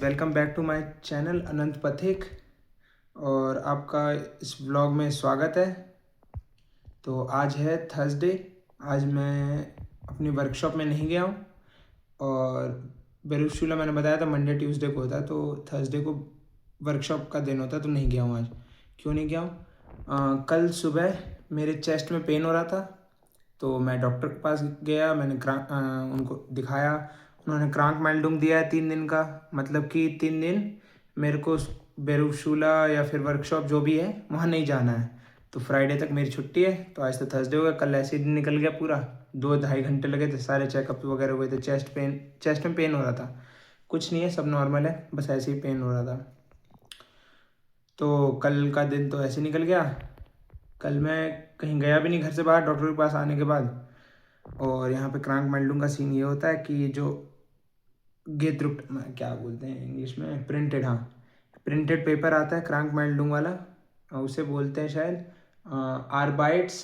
Welcome back to my channel Anant Pathik और आपका इस ब्लॉग में स्वागत है। तो आज है थर्सडे। आज मैं अपनी वर्कशॉप में नहीं गया हूँ और बेरुशुला मैंने बताया था मंडे ट्यूसडे को होता है, तो थर्सडे को वर्कशॉप का दिन होता है, तो नहीं गया हूँ आज। क्यों नहीं गया हूँ? कल सुबह मेरे चेस्ट में पेन हो रहा था, तो मैं डॉक्टर के पास गया। मैंने उनको दिखाया। उन्होंने क्रांक मेल्डुम दिया है 3 दिन का, मतलब कि 3 दिन मेरे को बेरुशुला या फिर वर्कशॉप जो भी है वहाँ नहीं जाना है। तो फ्राइडे तक मेरी छुट्टी है, तो आज तो थर्सडे हो गया। कल ऐसे ही दिन निकल गया पूरा, 2-2.5 घंटे लगे थे, सारे चेकअप वगैरह हुए थे। चेस्ट में पेन हो रहा था, कुछ नहीं है, सब नॉर्मल है, बस ऐसे ही पेन हो रहा था। तो कल का दिन तो ऐसे निकल गया। कल मैं कहीं गया भी नहीं घर से बाहर डॉक्टर के पास आने के बाद। और यहाँ पे क्रांक मेल्डुम का सीन ये होता है कि जो गेत्रुप्ट क्या बोलते हैं इंग्लिश में, प्रिंटेड, हाँ, प्रिंटेड पेपर आता है क्रांक मेल्डुम वाला, उसे बोलते हैं शायद आर्बाइट्स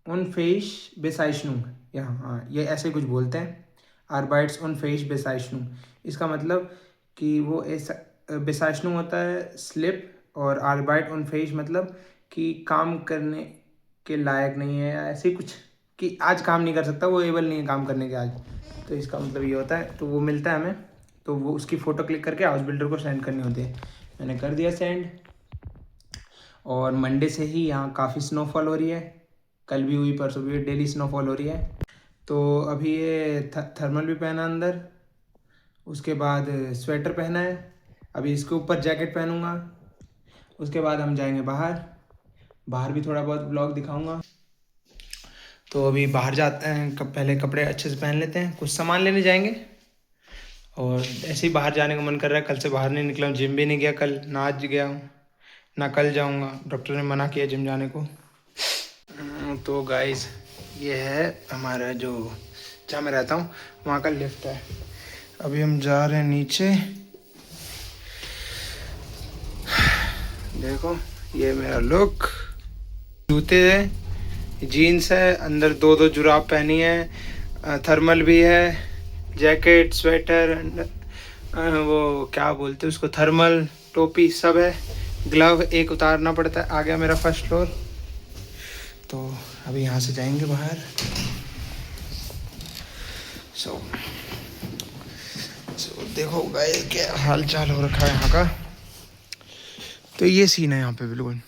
उनफेइश बेसाइशनुम, यहाँ हाँ ये ऐसे कुछ बोलते हैं, आर्बाइट्स उनफेइश बेसाइशनुम। इसका मतलब कि वो ऐसा बेसाइशनुम होता है स्लिप, और आर्बाइट उनफेइश मतलब कि काम करने के लायक नहीं है, या ऐसे कुछ कि आज काम नहीं कर सकता, वो एबल नहीं है काम करने के आज। तो इसका मतलब ये होता है। तो वो मिलता है हमें, तो वो उसकी फ़ोटो क्लिक करके हाउस बिल्डर को सेंड करनी होती है। मैंने कर दिया सेंड। और मंडे से ही यहाँ काफ़ी स्नोफॉल हो रही है, कल भी हुई, परसों भी हुई, डेली स्नोफॉल हो रही है। तो अभी ये थर्मल भी पहना अंदर, उसके बाद स्वेटर पहना है, अभी इसके ऊपर जैकेट पहनूंगा। उसके बाद हम जाएंगे बाहर, बाहर भी थोड़ा बहुत ब्लॉग दिखाऊंगा। तो अभी बाहर जाते हैं, पहले कपड़े अच्छे से पहन लेते हैं, कुछ सामान लेने जाएंगे। और ऐसे ही बाहर जाने का मन कर रहा है, कल से बाहर नहीं निकला हूँ, जिम भी नहीं गया कल, ना आज गया हूँ ना कल जाऊँगा, डॉक्टर ने मना किया जिम जाने को। तो गाइस ये है हमारा जो जहाँ मैं रहता हूँ वहाँ का लिफ्ट है। अभी हम जा रहे हैं नीचे। देखो ये मेरा लुक, जूते है, जीन्स है, अंदर 2-2 जुराब पहनी है, थर्मल भी है, जैकेट, स्वेटर, वो क्या बोलते हैं उसको, थर्मल, टोपी सब है, ग्लव एक उतारना पड़ता है। आ गया मेरा फर्स्ट फ्लोर। तो अभी यहाँ से जाएंगे बाहर। सो देखो गाइस क्या हाल चाल हो रखा है यहाँ का। तो ये सीन है यहाँ पे बिल्कुल।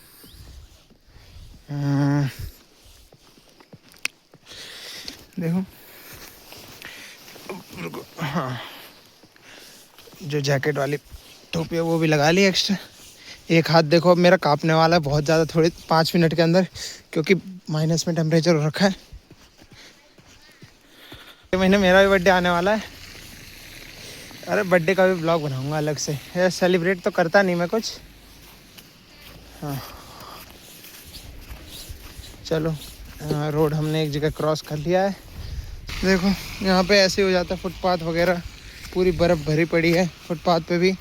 देखो हाँ, जो जैकेट वाली टोपी है वो भी लगा ली एक्स्ट्रा। एक हाथ देखो अब मेरा कांपने वाला है बहुत ज़्यादा, थोड़े 5 मिनट के अंदर, क्योंकि माइनस में टेम्परेचर हो रखा है। ये महीने मेरा भी बर्थडे आने वाला है। अरे बर्थडे का भी ब्लॉग बनाऊंगा अलग से, यार सेलिब्रेट तो करता नहीं मैं कुछ। हाँ चलो, रोड हमने एक जगह क्रॉस कर लिया है। देखो यहाँ पे ऐसे हो जाता है, फुटपाथ वगैरह पूरी बर्फ़ भरी पड़ी है फुटपाथ पे भी।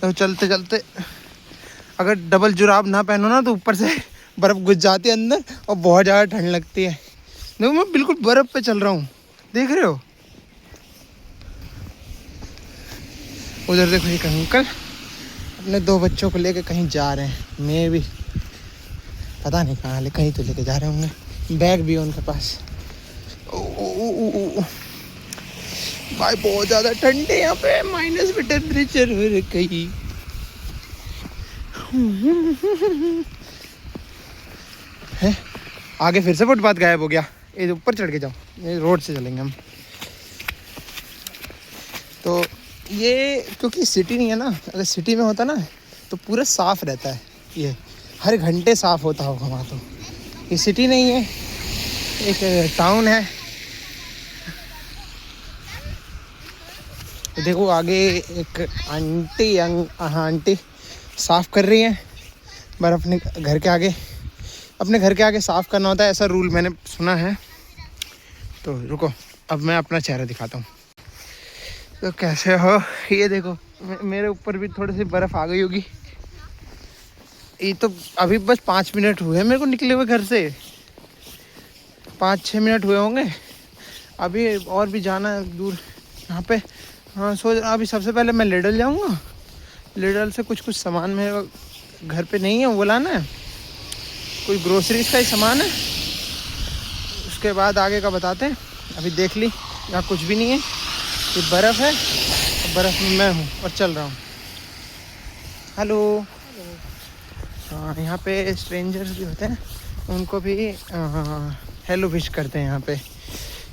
तो चलते चलते अगर डबल जुराब ना पहनो ना तो ऊपर से बर्फ़ घुस जाती है अंदर और बहुत ज़्यादा ठंड लगती है। देखो मैं बिल्कुल बर्फ़ पे चल रहा हूँ, देख रहे हो? उधर देखो एक अंकल अपने 2 बच्चों को लेके कहीं जा रहे हैं, मैं भी पता नहीं कहाँ, कहीं तो लेके जा रहे होंगे, बैग भी है उनके पास। भाई बहुत ज़्यादा ठंडे यहाँ पे, माइनस में टेम्परेचर हो रही है। आगे फिर से फुटपाथ गायब हो गया, ये ऊपर चढ़ के जाओ, ये रोड से चलेंगे हम। तो ये क्योंकि सिटी नहीं है ना, अगर सिटी में होता ना तो पूरा साफ़ रहता है, ये हर घंटे साफ़ होता होगा वहाँ। तो ये सिटी नहीं है, एक टाउन है। तो देखो आगे एक आंटी आंटी साफ़ कर रही हैं, पर अपने घर के आगे साफ़ करना होता है, ऐसा रूल मैंने सुना है। तो रुको अब मैं अपना चेहरा दिखाता हूँ। तो कैसे हो, ये देखो मेरे ऊपर भी थोड़ी सी बर्फ़ आ गई होगी। ये तो अभी बस 5 मिनट हुए मेरे को निकले हुए घर से, 5-6 मिनट हुए होंगे। अभी और भी जाना है दूर, यहाँ पे हाँ सोच अभी सबसे पहले मैं लिडल जाऊँगा, लिडल से कुछ सामान मेरे घर पे नहीं है वो लाना है, कोई ग्रोसरीज का ही सामान है, उसके बाद आगे का बताते हैं। अभी देख ली यहाँ कुछ भी नहीं है, ये बर्फ़ है, बर्फ़ में मैं हूँ और चल रहा हूँ। हेलो। हाँ यहाँ पे स्ट्रेंजर्स भी होते हैं, उनको भी हेलो विश करते हैं यहाँ पे।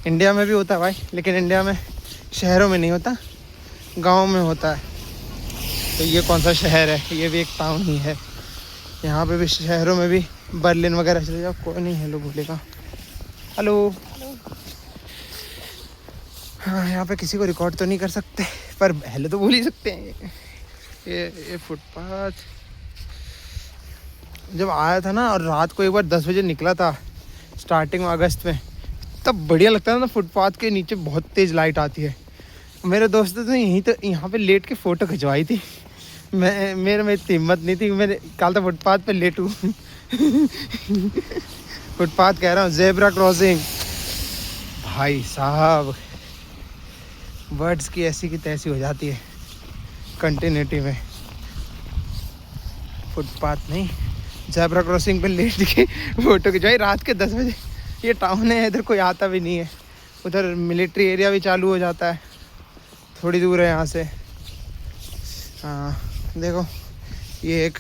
इंडिया में भी होता है भाई, लेकिन इंडिया में शहरों में नहीं होता, गाँव में होता है। तो ये कौन सा शहर है, ये भी एक टाउन ही है। यहाँ पे भी शहरों में भी बर्लिन वगैरह चले जाओ, कोई नहीं हेलो बोलेगा। हेलो। हाँ यहाँ पे किसी को रिकॉर्ड तो नहीं कर सकते, पर हेलो तो बोल ही सकते हैं। ये फुटपाथ जब आया था ना, और रात को एक बार 10 बजे निकला था स्टार्टिंग में अगस्त में, तब बढ़िया लगता था ना। फुटपाथ के नीचे बहुत तेज़ लाइट आती है। मेरे दोस्तों ने यहाँ पे लेट के फ़ोटो खिंचवाई थी। मेरे में इतनी हिम्मत नहीं थी, मैंने कहा था फुटपाथ पे लेटूँ। फुटपाथ कह रहा हूँ, ज़ेब्रा क्रॉसिंग। भाई साहब वर्ड्स की ऐसी की तैसी हो जाती है कंटिन्यूटी में। फुटपाथ नहीं, ज़ेब्रा क्रॉसिंग पे लेट के फ़ोटो खिंचवाई रात के 10 बजे। ये टाउन है, इधर कोई आता भी नहीं है, उधर मिलिट्री एरिया भी चालू हो जाता है, थोड़ी दूर है यहाँ से। हाँ देखो ये एक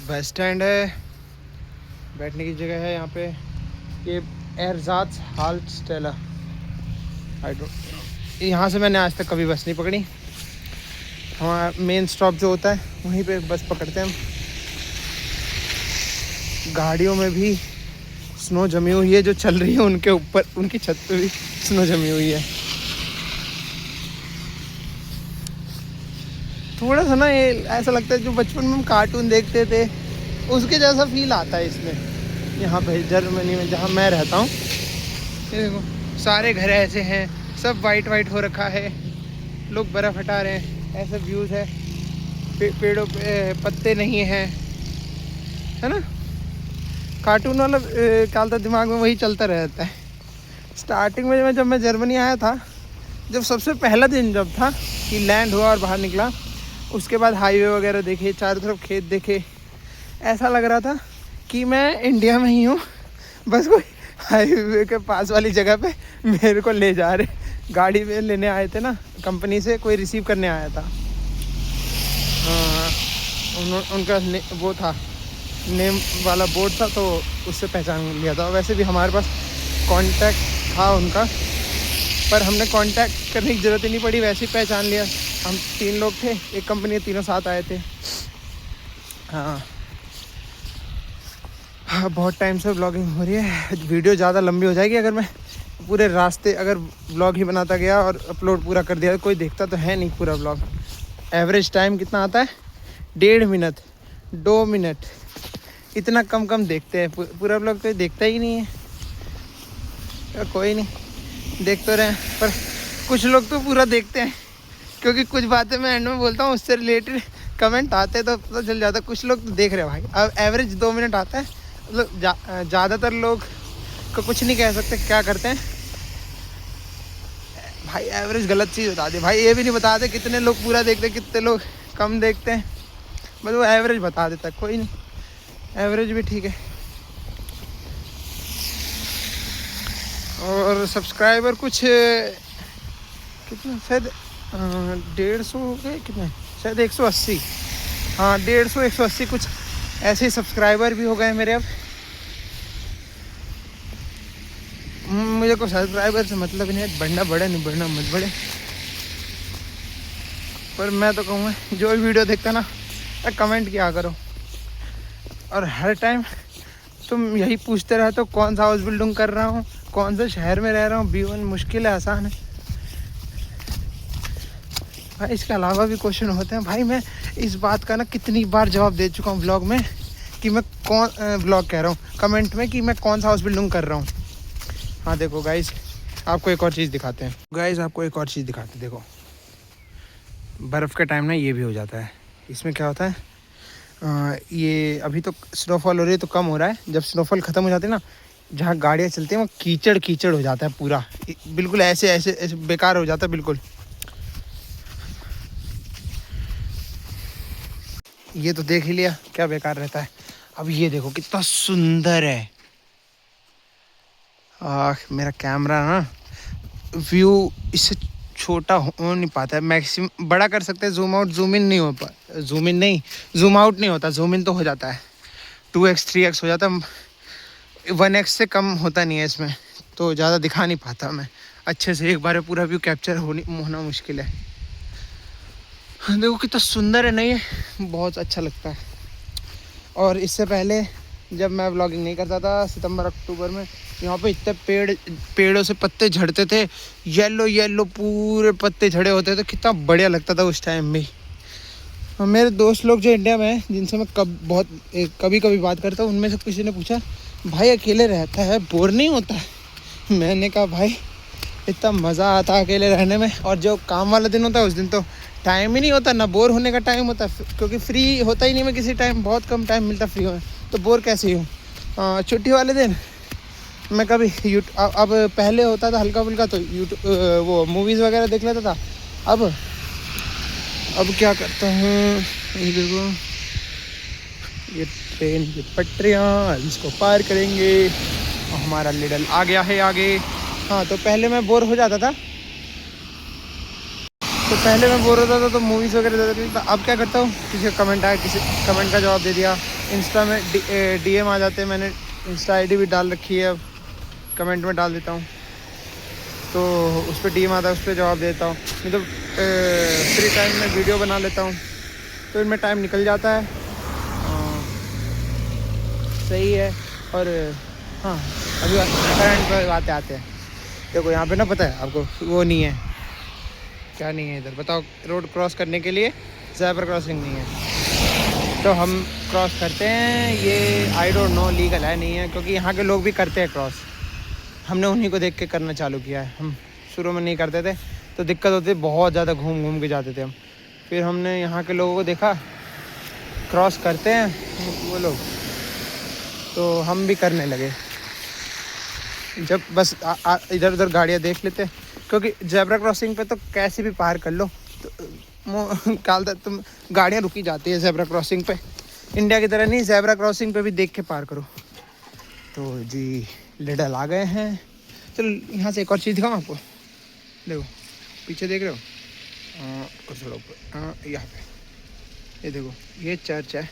बस स्टैंड है, बैठने की जगह है यहाँ पे। ये एरजात हाल्ट स्टेला, आई डोंट, यहाँ से मैंने आज तक कभी बस नहीं पकड़ी। हमारा मेन स्टॉप जो होता है वहीं पे बस पकड़ते हैं हम। गाड़ियों में भी स्नो जमी हुई है, जो चल रही है उनके ऊपर, उनकी छत पे भी स्नो जमी हुई है। थोड़ा सा ना ये ऐसा लगता है जो बचपन में हम कार्टून देखते थे उसके जैसा फील आता है इसमें। यहाँ पे जर्मनी में जहाँ मैं रहता हूँ, ये देखो सारे घर ऐसे हैं, सब वाइट वाइट हो रखा है, लोग बर्फ़ हटा रहे हैं, ऐसा व्यूज़ है। पेड़ों पे पत्ते नहीं हैं, है ना। कार्टून वाला क्या था दिमाग में, वही चलता रहता है। स्टार्टिंग में जब मैं जर्मनी आया था, जब सबसे पहला दिन जब था कि लैंड हुआ और बाहर निकला, उसके बाद हाईवे वगैरह देखे, चारों तरफ खेत देखे, ऐसा लग रहा था कि मैं इंडिया में ही हूँ, बस कोई हाईवे के पास वाली जगह पे मेरे को ले जा रहे। गाड़ी में लेने आए थे ना, कंपनी से कोई रिसीव करने आया था। उनका वो था, नेम वाला बोर्ड था, तो उससे पहचान लिया था। वैसे भी हमारे पास कांटेक्ट था उनका, पर हमने कांटेक्ट करने की ज़रूरत ही नहीं पड़ी, वैसे ही पहचान लिया। हम 3 लोग थे, एक कंपनी, तीनों साथ आए थे। हाँ हाँ बहुत टाइम से व्लॉगिंग हो रही है, वीडियो ज़्यादा लंबी हो जाएगी अगर मैं पूरे रास्ते अगर व्लॉग ही बनाता गया और अपलोड पूरा कर दिया। कोई देखता तो है नहीं पूरा व्लॉग। एवरेज टाइम कितना आता है, 1.5 मिनट 2 मिनट, इतना कम देखते हैं। पूरा व्लॉग कोई देखता ही नहीं है। कोई नहीं, देख तो रहे हैं, पर कुछ लोग तो पूरा देखते हैं, क्योंकि कुछ बातें मैं एंड में बोलता हूँ, उससे रिलेटेड कमेंट आते हैं तो पता चल जाता है। कुछ लोग तो देख रहे हैं भाई। अब एवरेज 2 मिनट आता है, मतलब ज़्यादातर लोग को कुछ नहीं कह सकते, क्या करते हैं भाई, एवरेज गलत चीज़ बता दे भाई। ये भी नहीं बताते कितने लोग पूरा देखते हैं, कितने लोग कम देखते हैं, बस वो एवरेज बता देता है। कोई नहीं, एवरेज भी ठीक है। और सब्सक्राइबर कुछ कितना, शायद 150 हो गए, कितने, शायद 180। हाँ 150 180 कुछ ऐसे ही सब्सक्राइबर भी हो गए मेरे अब। मुझे को सब्सक्राइबर से मतलब नहीं है, बढ़ना बढ़े नहीं बढ़ना मत बढ़े, पर मैं तो कहूँगा जो भी वीडियो देखता ना, कमेंट किया करो। और हर टाइम तुम यही पूछते रहते हो कौन सा हाउस बिल्डिंग कर रहा हूँ, कौन से शहर में रह रहा हूँ, B1 मुश्किल है आसान है भाई। इसके अलावा भी क्वेश्चन होते हैं भाई। मैं इस बात का ना कितनी बार जवाब दे चुका हूँ व्लॉग में, कि मैं व्लॉग कह रहा हूँ, कमेंट में, कि मैं कौन सा हाउस बिल्डिंग कर रहा हूँ। हाँ देखो गाइस, आपको एक और चीज़ दिखाते हैं। गाइस आपको एक और चीज़ दिखाते हैं, देखो बर्फ़ के टाइम ना ये भी हो जाता है। इसमें क्या होता है, ये अभी तो स्नोफॉल हो रही है तो कम हो रहा है, जब स्नोफॉल ख़त्म हो जाती है ना, जहाँ गाड़ियाँ चलती हैं वो कीचड़ कीचड़ हो जाता है पूरा, बिल्कुल ऐसे ऐसे ऐसे बेकार हो जाता है बिल्कुल। ये तो देख ही लिया क्या बेकार रहता है। अब ये देखो कितना सुंदर है। मेरा कैमरा ना व्यू इससे छोटा हो नहीं पाता है, मैक्सिमम बड़ा कर सकते हैं, जूम आउट जूम इन नहीं हो पा, जूम इन नहीं, जूम आउट नहीं होता, जूम इन तो हो जाता है, 2x 3x हो जाता है, 1x से कम होता नहीं है इसमें, तो ज़्यादा दिखा नहीं पाता मैं अच्छे से, एक बार में पूरा व्यू कैप्चर होना मुश्किल है। देखो कितना सुंदर है ना ये, बहुत अच्छा लगता है। और इससे पहले जब मैं व्लॉगिंग नहीं करता था सितंबर अक्टूबर में, यहाँ पे इतने पेड़ों से पत्ते झड़ते थे, येलो येलो पूरे पत्ते झड़े होते थे, कितना बढ़िया लगता था उस टाइम भी। और मेरे दोस्त लोग जो इंडिया में हैं, जिनसे मैं कभी कभी बात करता हूँ, उनमें से किसी ने पूछा भाई अकेले रहता है बोर नहीं होता है? मैंने कहा भाई इतना मज़ा आता है अकेले रहने में, और जो काम वाला दिन होता है उस दिन तो टाइम ही नहीं होता, ना बोर होने का टाइम होता, क्योंकि फ्री होता ही नहीं मैं किसी टाइम, बहुत कम टाइम मिलता फ्री होने, तो बोर कैसे ही हूँ। छुट्टी वाले दिन मैं कभी अब पहले होता था हल्का फुल्का तो यूट्यूब वो मूवीज़ वगैरह देख लेता था। अब क्या करता हूँ, ये देखो ये ट्रेन की पटरियाँ, इसको पार करेंगे और हमारा लिडल आ गया है आगे। हाँ तो पहले मैं बोर हो जाता था, तो मूवीज़ वगैरह देखता था। अब क्या करता हूँ, किसी कमेंट का जवाब दे दिया, इंस्टा में DM आ जाते हैं, मैंने इंस्टा ID भी डाल रखी है, अब कमेंट में डाल देता हूँ तो उस पर DM आता है, उस पर जवाब देता हूँ, नहीं तो फ्री टाइम में वीडियो बना लेता हूँ, तो इनमें टाइम निकल जाता है। सही है। और हाँ अभी करंट पर आते हैं, देखो यहाँ पे ना पता है आपको वो नहीं है, क्या नहीं है इधर बताओ, रोड क्रॉस करने के लिए ज़ेब्रा क्रॉसिंग नहीं है, तो हम क्रॉस करते हैं। ये आई डोंट नो लीगल है नहीं है, क्योंकि यहाँ के लोग भी करते हैं क्रॉस, हमने उन्हीं को देख के करना चालू किया है। हम शुरू में नहीं करते थे तो दिक्कत होती, बहुत ज़्यादा घूम के जाते थे हम, फिर हमने यहाँ के लोगों को देखा क्रॉस करते हैं वो लोग, तो हम भी करने लगे। जब बस इधर उधर गाड़ियाँ देख लेते, क्योंकि ज़ेब्रा क्रॉसिंग पे तो कैसे भी पार कर लो, तो तुम गाड़ियाँ रुकी जाती है ज़ेब्रा क्रॉसिंग पे, इंडिया की तरह नहीं, ज़ेब्रा क्रॉसिंग पे भी देख के पार करो। तो जी लिडल आ गए हैं, चलो यहाँ से एक और चीज़ दिखाऊँ आपको, देखो पीछे देख रहे हो, और थोड़ा ऊपर, यहाँ पे ये देखो, ये चर्च है,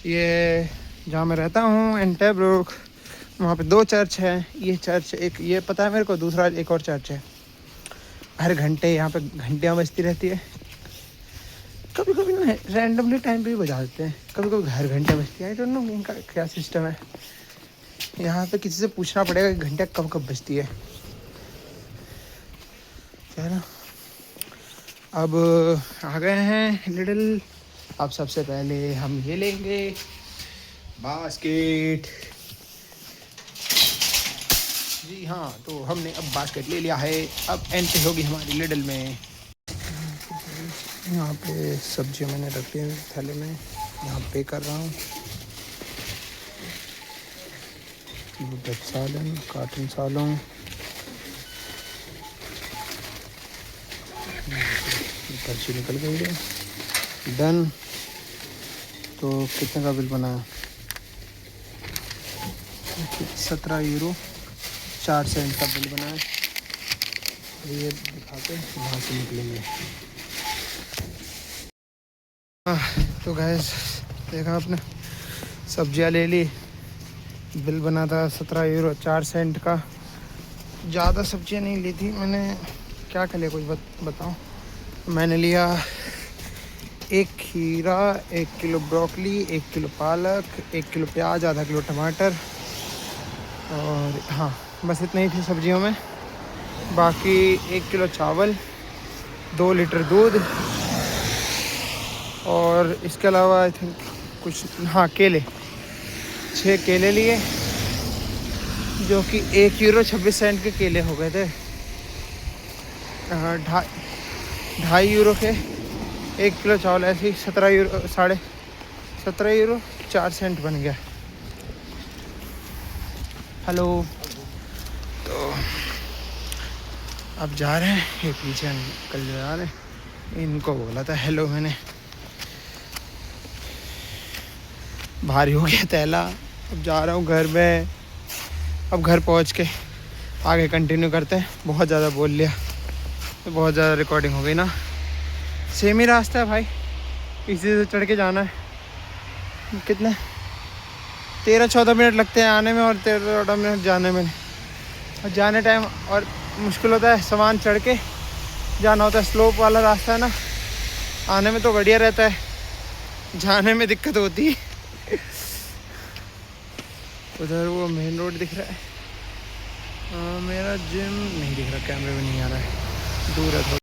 ये जहाँ मैं रहता हूँ एंटेब्रुक, वहाँ पे 2 चर्च हैं। ये चर्च एक ये पता है मेरे को, दूसरा एक और चर्च है। हर घंटे यहाँ पे घंटियाँ बजती रहती है, कभी कभी ना रैंडमली टाइम पे भी बजा देते हैं, कभी कभी घर घंटे बजती है, आई डोंट नो इनका क्या सिस्टम है। यहाँ पे किसी से पूछना पड़ेगा कि घंटा कब कब बजती है। चलो अब आ गए हैं लिडल, अब सबसे पहले हम ये लेंगे बास्केट। जी हाँ, तो हमने अब बास्केट ले लिया है, अब एंट्री होगी हमारी लिडल में। यहाँ पे सब्जियाँ मैंने रख ली हैं थैले में, यहाँ पे कर रहा हूँ। सालन, काटन सालों, पर्ची निकल गई है, डन। तो कितने का बिल बना है? 17 यूरो 4 सेंट का बिल बना है। ये दिखा के वहाँ से निकलेंगे। तो गैस देखा आपने, सब्जियाँ ले ली, बिल बना था 17 यूरो 4 सेंट का। ज़्यादा सब्जियाँ नहीं ली थी मैंने, क्या कर लिया कुछ बताओ। मैंने लिया 1 खीरा, 1 किलो ब्रोकली, 1 किलो पालक, 1 किलो प्याज, आधा किलो टमाटर, और हाँ बस इतना ही थी सब्जियों में। बाकी 1 किलो चावल, 2 लीटर दूध, और इसके अलावा आई थिंक कुछ, हाँ केले, 6 केले लिए, जो कि 1 यूरो 26 सेंट के केले हो गए थे। 2.5 यूरो के 1 किलो चावल, ऐसे ही 17 यूरो 17.5 यूरो 4 सेंट बन गया। हेलो, तो अब जा रहे हैं, ये पीछे अंकल जा रहे हैं, इनको बोला था हेलो मैंने, भारी हो गया थैला। अब जा रहा हूँ घर में। अब घर पहुँच के आगे कंटिन्यू करते हैं। बहुत ज़्यादा बोल लिया तो बहुत ज़्यादा रिकॉर्डिंग हो गई ना। सेम ही रास्ता है भाई, इसी से चढ़ के जाना है। कितने 13-14 मिनट लगते हैं आने में और 13-14 मिनट जाने में। और जाने टाइम और मुश्किल होता है, सामान चढ़ के जाना होता है। स्लोप वाला रास्ता है ना, आने में तो बढ़िया रहता है, जाने में दिक्कत होती है। उधर वो मेन रोड दिख रहा है। मेरा जिम नहीं दिख रहा, कैमरे में नहीं आ रहा है, दूर है थोड़ा।